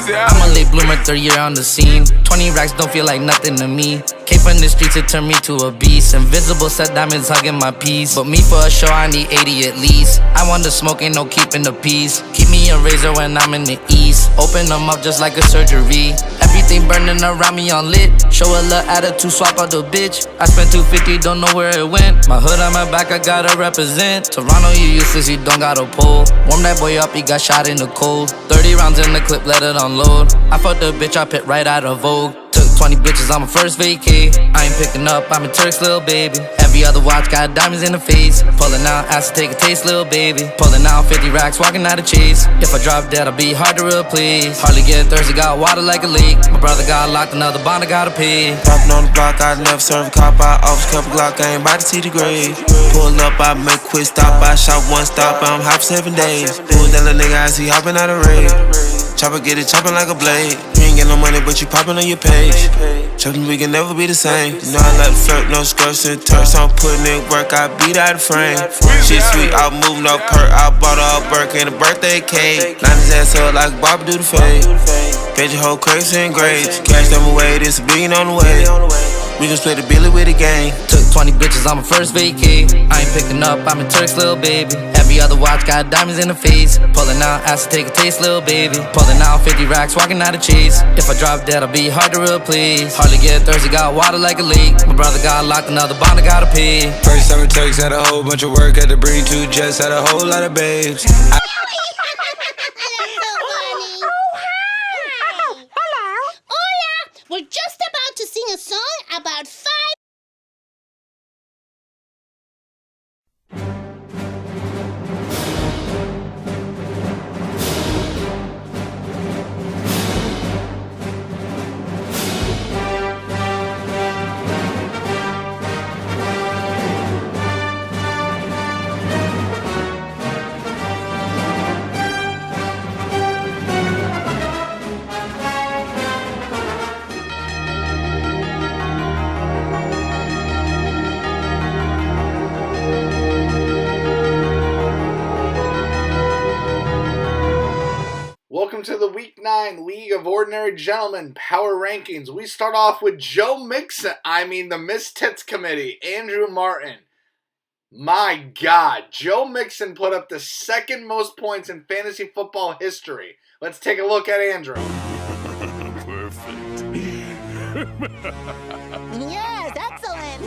I'm a late bloomer, third year on the scene. 20 racks don't feel like nothing to me. Came from the streets, it turned me to a beast. Invisible set diamonds hugging my piece. But me for a show, I need 80 at least. I want the smoke, ain't no keeping the peace. Keep me a razor when I'm in the east. Open them up just like a surgery. Everything burning around me on lit. Show a little attitude, swap out the bitch. I spent 250, don't know where it went. My hood on my back, I gotta represent. Toronto, you useless, you don't got a pole. Warm that boy up, he got shot in the cold. 30 rounds in the clip, let it unload. I fucked the bitch, I pit right out of Vogue. Took 20 bitches on my first vacay. I ain't picking up, I'm a Turk's little baby. Every other watch got diamonds in the face. Pulling out, ask to take a taste, little baby. Pulling out 50 racks, walking out of chase. If I drop dead, I'll be hard to replace. Hardly getting thirsty, got water like a leak. My brother got locked, another bond I gotta pay. Popping on the block, I never serve a cop. I always kept a Glock, I ain't about to see the grave. Pull up, I make a quick stop. I shot one stop, I'm hot for 7 days. Pull down the nigga, I see hopping out of raid. Chopper get it chopping like a blade. You ain't get no money, but you popping on your page. Chopping, we can never be the same. You know I like to flirt, no skirts and turks. I'm putting in work, I beat out the frame. Shit sweet, I moving up perk. I bought her a Burke and a birthday cake. Line his ass up like Bob do the fade. Paid your whole crazy and grades. Cash them away, this a billion on the way. We gon' split the billy with the gang. Took 20 bitches on my first vacay. I ain't picking up, I'm a Turk's little baby. Every other watch got diamonds in the face. Pulling out, ask to take a taste, little baby. Pulling out 50 racks, walking out of chase. If I drop dead, I'll be hard to replace. Hardly get thirsty, got water like a leak. My brother got locked, another bond I gotta pay. First time it takes, had a whole bunch of work. Had to bring 2 jets, had a whole lot of babes. We're just about to sing a song about 5. Welcome to the Week 9 League of Ordinary Gentlemen Power Rankings. We start off with Joe Mixon, the Miss Tits Committee, Andrew Martin. My God, Joe Mixon put up the second most points in fantasy football history. Let's take a look at Andrew. Perfect. Yes, excellent.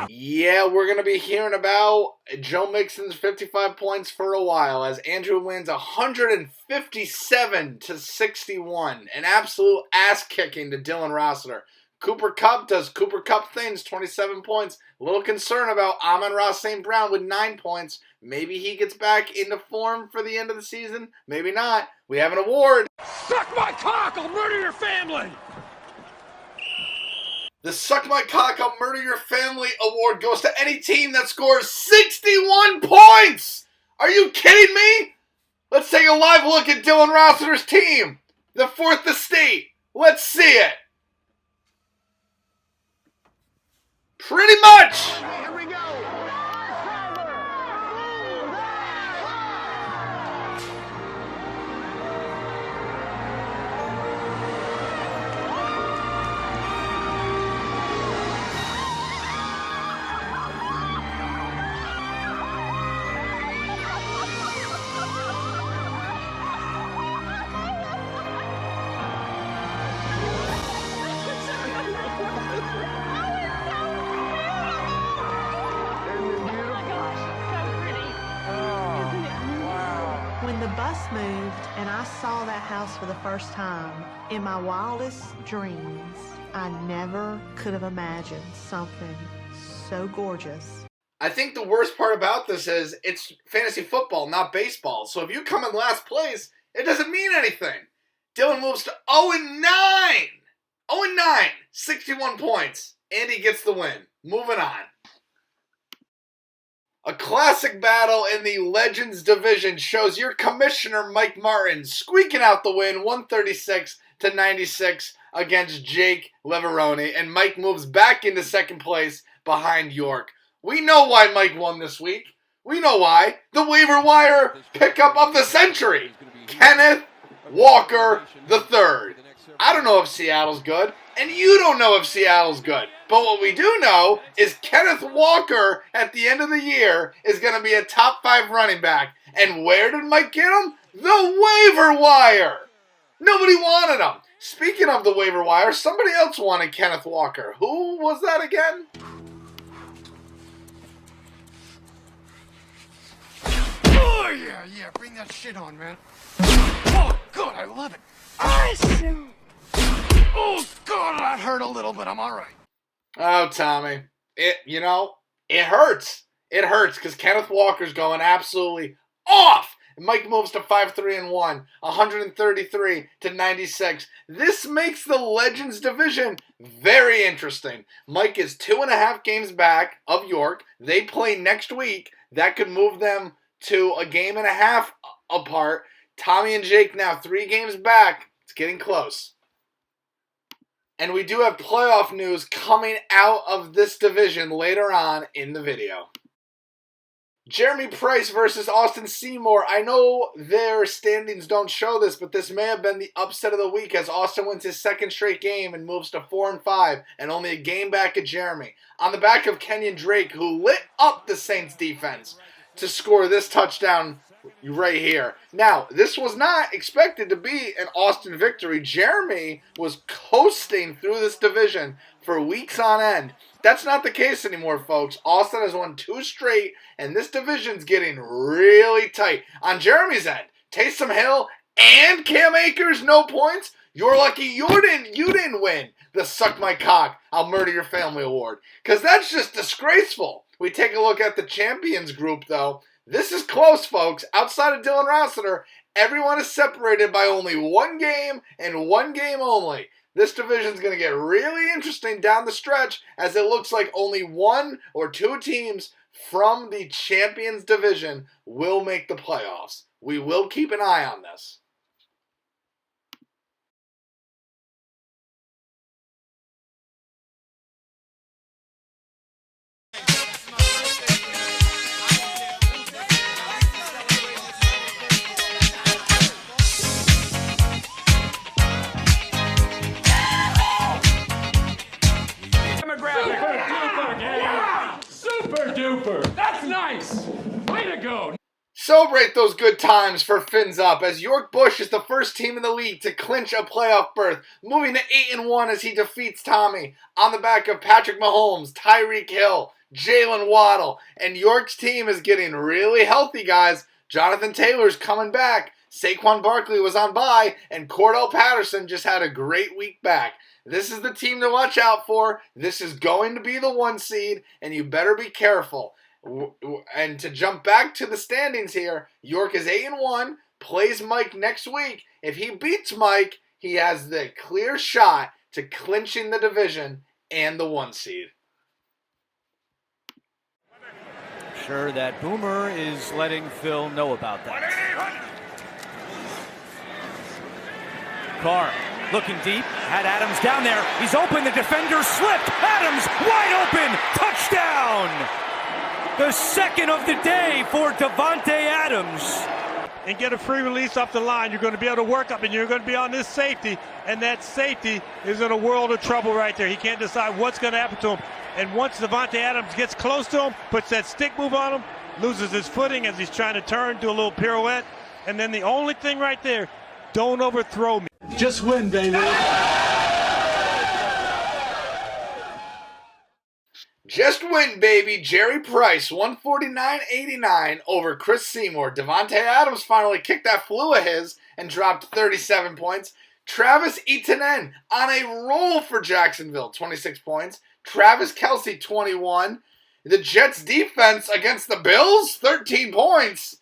Yeah, we're going to be hearing about Joe Mixon's 55 points for a while as Andrew wins 157-61. An absolute ass-kicking to Dylan Rossiter. Cooper Kupp does Cooper Kupp things, 27 points. A little concern about Amon-Ra St. Brown with 9 points. Maybe he gets back into form for the end of the season. Maybe not. We have an award. Suck my cock, I'll murder your family! The Suck My Cock, I'll Murder Your Family award goes to any team that scores 61 points! Are you kidding me? Let's take a live look at Dylan Rossiter's team. The Fourth Estate. Let's see it. Pretty much. Here we go! When the bus moved and I saw that house for the first time, in my wildest dreams, I never could have imagined something so gorgeous. I think the worst part about this is it's fantasy football, not baseball. So if you come in last place, it doesn't mean anything. Dylan moves to 0-9. 0-9. 61 points. Andy gets the win. Moving on. A classic battle in the Legends division shows your commissioner, Mike Martin, squeaking out the win 136-96 against Jake Leveroni. And Mike moves back into second place behind York. We know why Mike won this week. We know why. The waiver wire pickup of the century. Kenneth Walker III. I don't know if Seattle's good, and you don't know if Seattle's good. But what we do know is Kenneth Walker at the end of the year is going to be a top 5 running back. And where did Mike get him? The waiver wire. Nobody wanted him. Speaking of the waiver wire, somebody else wanted Kenneth Walker. Who was that again? Oh, yeah, bring that shit on, man. Oh, God, I love it. Awesome. Oh, God, that hurt a little, but I'm all right. Oh, Tommy. It hurts. It hurts because Kenneth Walker's going absolutely off. Mike moves to 5-3-1, 133 to 96. This makes the Legends division very interesting. Mike is 2.5 games back of York. They play next week. That could move them to a game and a half apart. Tommy and Jake now 3 games back. It's getting close. And we do have playoff news coming out of this division later on in the video. Jeremy Price versus Austin Seymour. I know their standings don't show this, but this may have been the upset of the week as Austin wins his 2nd straight game and moves to 4-5 and only a game back of Jeremy. On the back of Kenyon Drake, who lit up the Saints defense to score this touchdown right here. Now, this was not expected to be an Austin victory. Jeremy was coasting through this division for weeks on end. That's not the case anymore, folks. Austin has won 2 straight, and this division's getting really tight. On Jeremy's end, Taysom Hill and Cam Akers, no points. You're lucky you didn't win the Suck My Cock, I'll Murder Your Family award. Because that's just disgraceful. We take a look at the champions group, though. This is close, folks. Outside of Dylan Rossiter, everyone is separated by only 1 game and 1 game only. This division is going to get really interesting down the stretch as it looks like only 1 or 2 teams from the Champions Division will make the playoffs. We will keep an eye on this. Super duper. That's nice. Way to go. Celebrate those good times for Fins Up as York Bush is the first team in the league to clinch a playoff berth, moving to 8-1 as he defeats Tommy on the back of Patrick Mahomes, Tyreek Hill, Jalen Waddle, and York's team is getting really healthy, guys. Jonathan Taylor's coming back. Saquon Barkley was on bye, and Cordell Patterson just had a great week back. This is the team to watch out for. This is going to be the 1 seed, and you better be careful. And to jump back to the standings here, York is 8-1, plays Mike next week. If he beats Mike, he has the clear shot to clinching the division and the 1 seed. Sure that Boomer is letting Phil know about that. Carr looking deep, had Adams down there. He's open, the defender slipped. Adams wide open, touchdown! The 2nd of the day for Davante Adams. And get a free release off the line. You're going to be able to work up, and you're going to be on this safety, and that safety is in a world of trouble right there. He can't decide what's going to happen to him. And once Davante Adams gets close to him, puts that stick move on him, loses his footing as he's trying to turn, do a little pirouette, and then the only thing right there, don't overthrow me. Just win, baby. Just win, baby. Jerry Price, 149.89 over Chris Seymour. Davante Adams finally kicked that flu of his and dropped 37 points. Travis Etienne on a roll for Jacksonville, 26 points. Travis Kelce, 21. The Jets defense against the Bills, 13 points.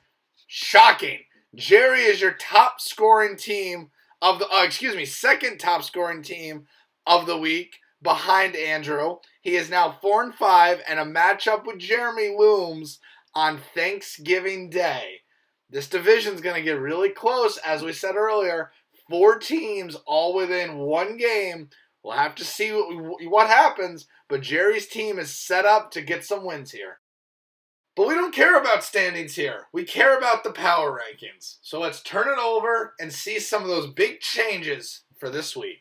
Shocking. Jerry is your top scoring team of the, second top scoring team of the week behind Andrew. He is now 4-5 and a matchup with Jeremy looms on Thanksgiving Day. This division's going to get really close, as we said earlier. 4 teams all within 1 game. We'll have to see what happens, but Jerry's team is set up to get some wins here. But we don't care about standings here. We care about the power rankings. So let's turn it over and see some of those big changes for this week.